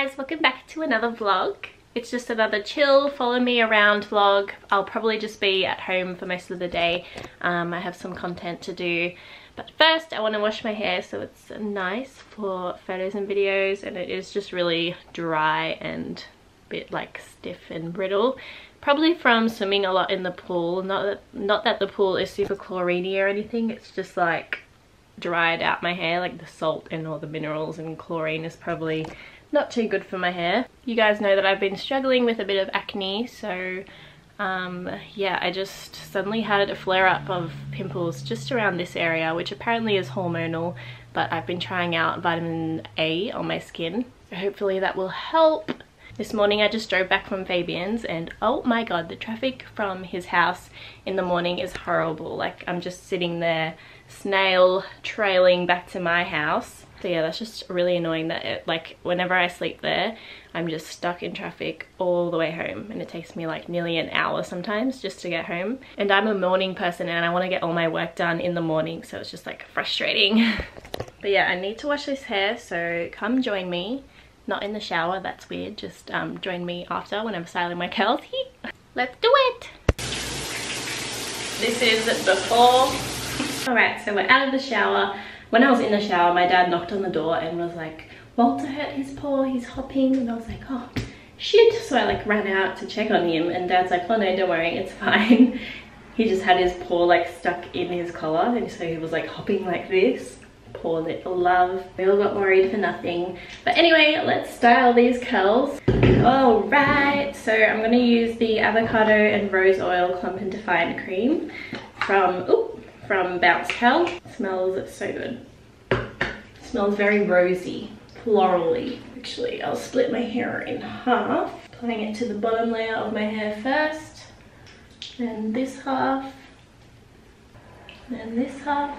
guys, welcome back to another vlog. It's just another chill, follow me around vlog. I'll probably just be at home for most of the day. I have some content to do. But first I want to wash my hair so it's nice for photos and videos, and it is just really dry and a bit like stiff and brittle. Probably from swimming a lot in the pool. Not that the pool is super chloriney or anything, it's just like dried out my hair, like the salt and all the minerals and chlorine is probably not too good for my hair. You guys know that I've been struggling with a bit of acne, so yeah, I just suddenly had a flare-up of pimples just around this area, which apparently is hormonal, but I've been trying out vitamin A on my skin, so hopefully that will help. This morning I just drove back from Fabian's and oh my god, the traffic from his house in the morning is horrible. Like, I'm just sitting there snail trailing back to my house. So yeah, that's just really annoying that like whenever I sleep there, I'm just stuck in traffic all the way home, and it takes me like nearly an hour sometimes just to get home. And I'm a morning person and I want to get all my work done in the morning, so it's just like frustrating. But yeah, I need to wash this hair, so come join me. Not in the shower, that's weird. Just join me after when I'm styling my curls. Let's do it! This is before. Alright, so we're out of the shower. When I was in the shower, my dad knocked on the door and was like, Walter hurt his paw, he's hopping. And I was like, oh shit. So I like ran out to check on him, and Dad's like, oh no, don't worry, it's fine. He just had his paw like stuck in his collar, and so he was like hopping like this. Poor little love. We all got worried for nothing. But anyway, let's style these curls. Alright, so I'm going to use the avocado and rose oil clump and define cream from Bounce Curl. Smells so good. Smells very rosy, florally. Actually, I'll split my hair in half. Applying it to the bottom layer of my hair first, then this half, then this half.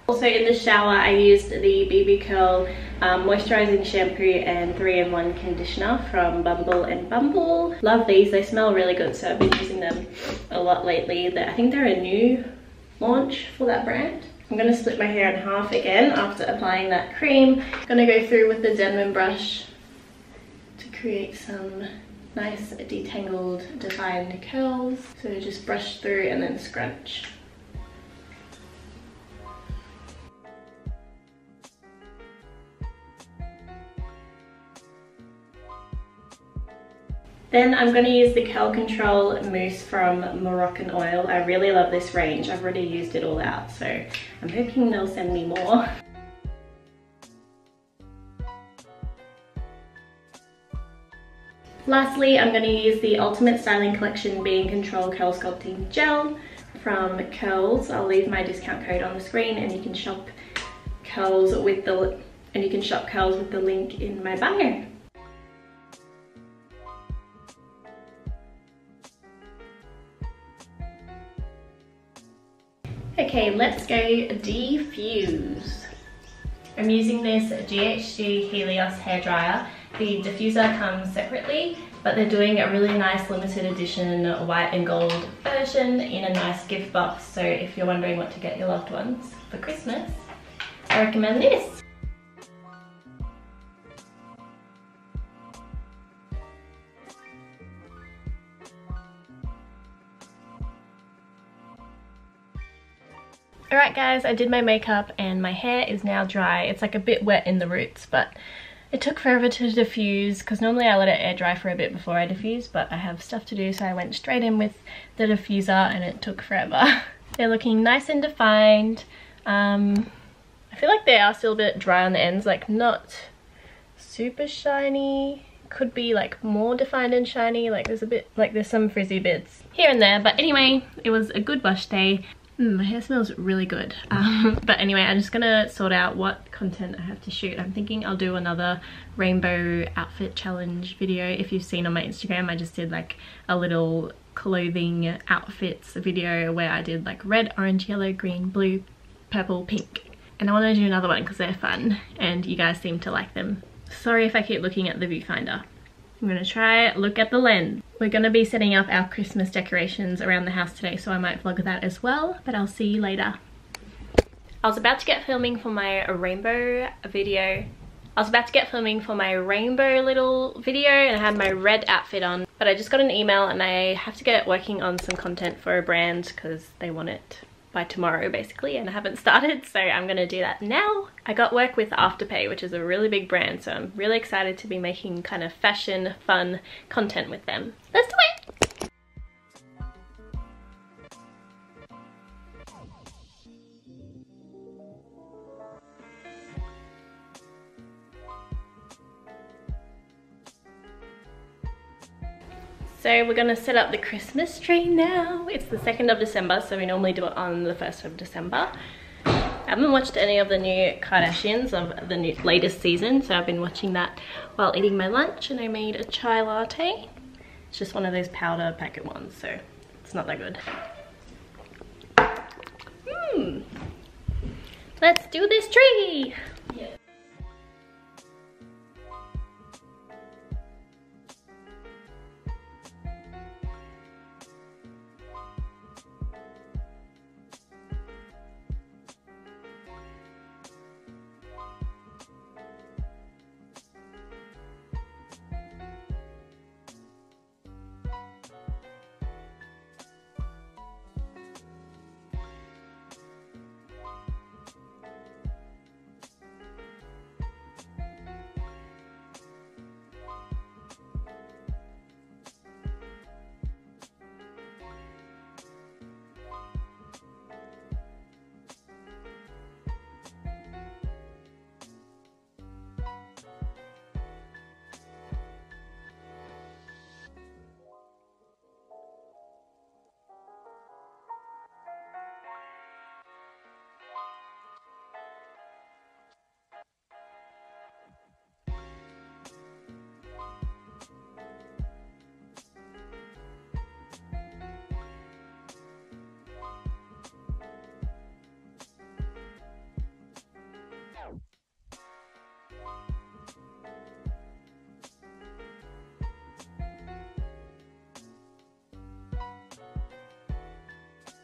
Also in the shower I used the BB Curl moisturizing shampoo and 3-in-1 conditioner from Bumble and Bumble. Love these, they smell really good, so I've been using them a lot lately. I think they're a new launch for that brand. I'm going to split my hair in half again after applying that cream. I'm going to go through with the Denman brush to create some nice detangled defined curls. So just brush through and then scrunch. Then I'm going to use the Curl Control Mousse from Moroccan Oil. I really love this range. I've already used it all out, so I'm hoping they'll send me more. Lastly, I'm going to use the Ultimate Styling Collection Being Control Curl Sculpting Gel from Curls. I'll leave my discount code on the screen, and you can shop curls with the link in my bio. Okay, let's go diffuse. I'm using this GHG Helios hairdryer. The diffuser comes separately, but they're doing a really nice limited edition white and gold version in a nice gift box. So if you're wondering what to get your loved ones for Christmas, I recommend this. Alright guys, I did my makeup and my hair is now dry. It's like a bit wet in the roots, but it took forever to diffuse because normally I let it air dry for a bit before I diffuse, but I have stuff to do, so I went straight in with the diffuser and it took forever. They're looking nice and defined. I feel like they are still a bit dry on the ends, like not super shiny. Could be like more defined and shiny, like there's some frizzy bits here and there, but anyway, it was a good wash day. My hair smells really good. But anyway, I'm just gonna sort out what content I have to shoot. I'm thinking I'll do another rainbow outfit challenge video. If you've seen on my Instagram, I just did like a little clothing outfits video where I did like red, orange, yellow, green, blue, purple, pink. And I want to do another one because they're fun and you guys seem to like them. Sorry if I keep looking at the viewfinder. I'm gonna try look at the lens. We're gonna be setting up our Christmas decorations around the house today, so I might vlog that as well, but I'll see you later. I was about to get filming for my rainbow video I was about to get filming for my rainbow little video and I had my red outfit on, but I just got an email and I have to get working on some content for a brand because they want it by tomorrow basically, and I haven't started, so I'm gonna do that now. I got work with Afterpay, which is a really big brand, so I'm really excited to be making kind of fashion fun content with them. Let's do it! So we're gonna set up the Christmas tree now. It's the 2nd of December, so we normally do it on the 1st of December. I haven't watched any of the new Kardashians of the latest season, so I've been watching that while eating my lunch, and I made a chai latte. It's just one of those powder packet ones, so it's not that good. Let's do this tree! Yeah.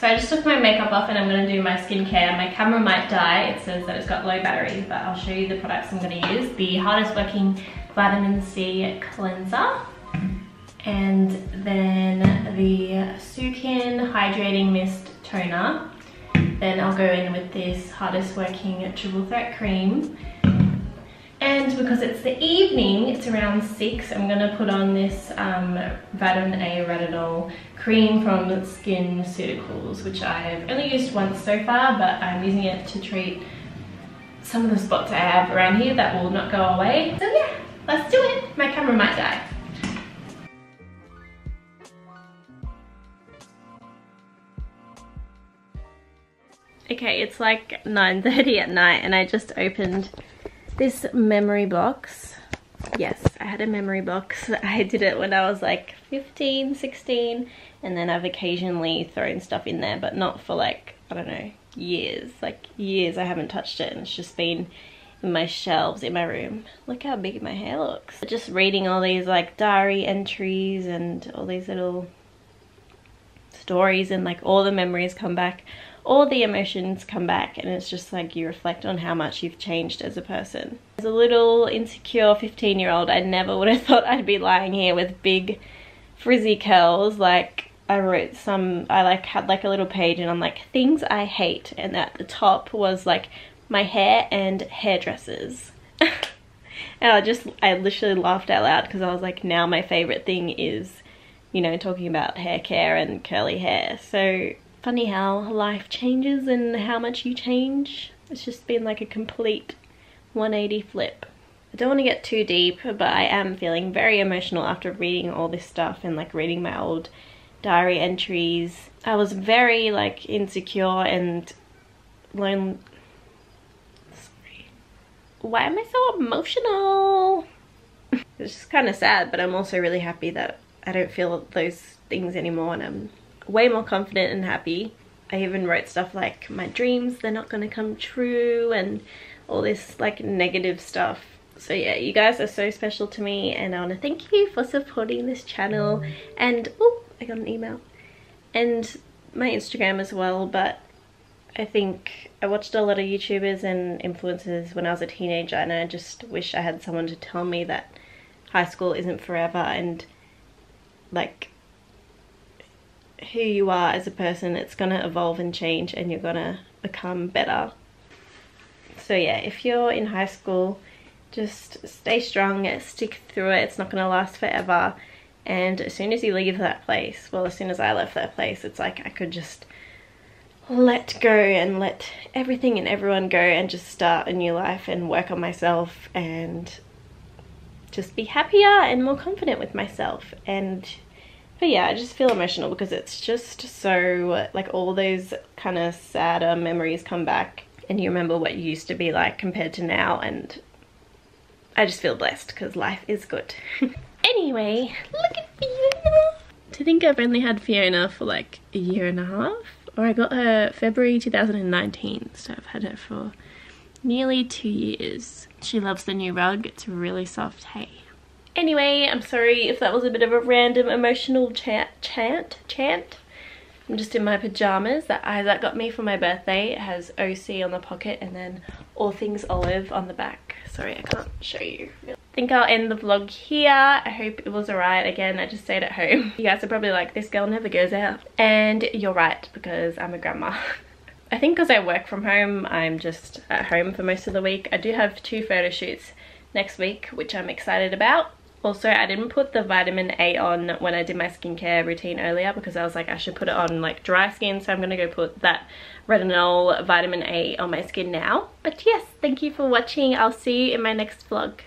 So I just took my makeup off and I'm going to do my skincare. My camera might die. It says that it's got low battery, but I'll show you the products I'm going to use. The hardest working vitamin C cleanser, and then the Sukin hydrating mist toner. Then I'll go in with this hardest working triple threat cream. And because it's the evening, it's around 6, I'm going to put on this vitamin A retinol cream from SkinCeuticals, which I've only used once so far, but I'm using it to treat some of the spots I have around here that will not go away. So yeah, let's do it. My camera might die. Okay, it's like 9:30 at night and I just opened this memory box. Yes, I had a memory box. I did it when I was like 15, 16, and then I've occasionally thrown stuff in there, but not for like, I don't know, years. Like years I haven't touched it, and it's just been in my shelves in my room. Look how big my hair looks. Just reading all these like diary entries and all these little stories, and like all the memories come back. All the emotions come back, and it's just like you reflect on how much you've changed as a person. As a little insecure 15-year-old, I never would have thought I'd be lying here with big frizzy curls. Like I wrote had like a little page and I'm like, things I hate, and at the top was like my hair and hairdressers. And I literally laughed out loud because I was like, now my favorite thing is, you know, talking about hair care and curly hair. So funny how life changes and how much you change. It's just been like a complete 180 flip. I don't want to get too deep, but I am feeling very emotional after reading all this stuff and like reading my old diary entries. I was very like insecure and lonely. Sorry. Why am I so emotional? It's just kind of sad, but I'm also really happy that I don't feel those things anymore, and I'm way more confident and happy. I even wrote stuff like my dreams, they're not gonna come true, and all this like negative stuff. So yeah, you guys are so special to me, and I want to thank you for supporting this channel. And oh, I got an email, and my Instagram as well. But I think I watched a lot of YouTubers and influencers when I was a teenager, and I just wish I had someone to tell me that high school isn't forever, and like who you are as a person, it's gonna evolve and change and you're gonna become better. So yeah, if you're in high school, just stay strong, stick through it. It's not gonna last forever. And as soon as you leave that place, well, as soon as I left that place, it's like I could just let go and let everything and everyone go and just start a new life and work on myself and just be happier and more confident with myself. But yeah, I just feel emotional because it's just so, like, all those kind of sadder memories come back and you remember what you used to be like compared to now, and I just feel blessed because life is good. Anyway, look at Fiona. To think I've only had Fiona for like a year and a half, or I got her February 2019, so I've had her for nearly 2 years. She loves the new rug, it's really soft, hey. Anyway, I'm sorry if that was a bit of a random emotional chant. I'm just in my pajamas that Isaac got me for my birthday. It has OC on the pocket and then all things olive on the back. Sorry, I can't show you. I think I'll end the vlog here. I hope it was alright. Again, I just stayed at home. You guys are probably like, this girl never goes out. And you're right, because I'm a grandma. I think because I work from home, I'm just at home for most of the week. I do have 2 photo shoots next week, which I'm excited about. Also, I didn't put the vitamin A on when I did my skincare routine earlier because I was like, I should put it on like dry skin, so I'm gonna go put that retinol vitamin A on my skin now. But yes, thank you for watching. I'll see you in my next vlog.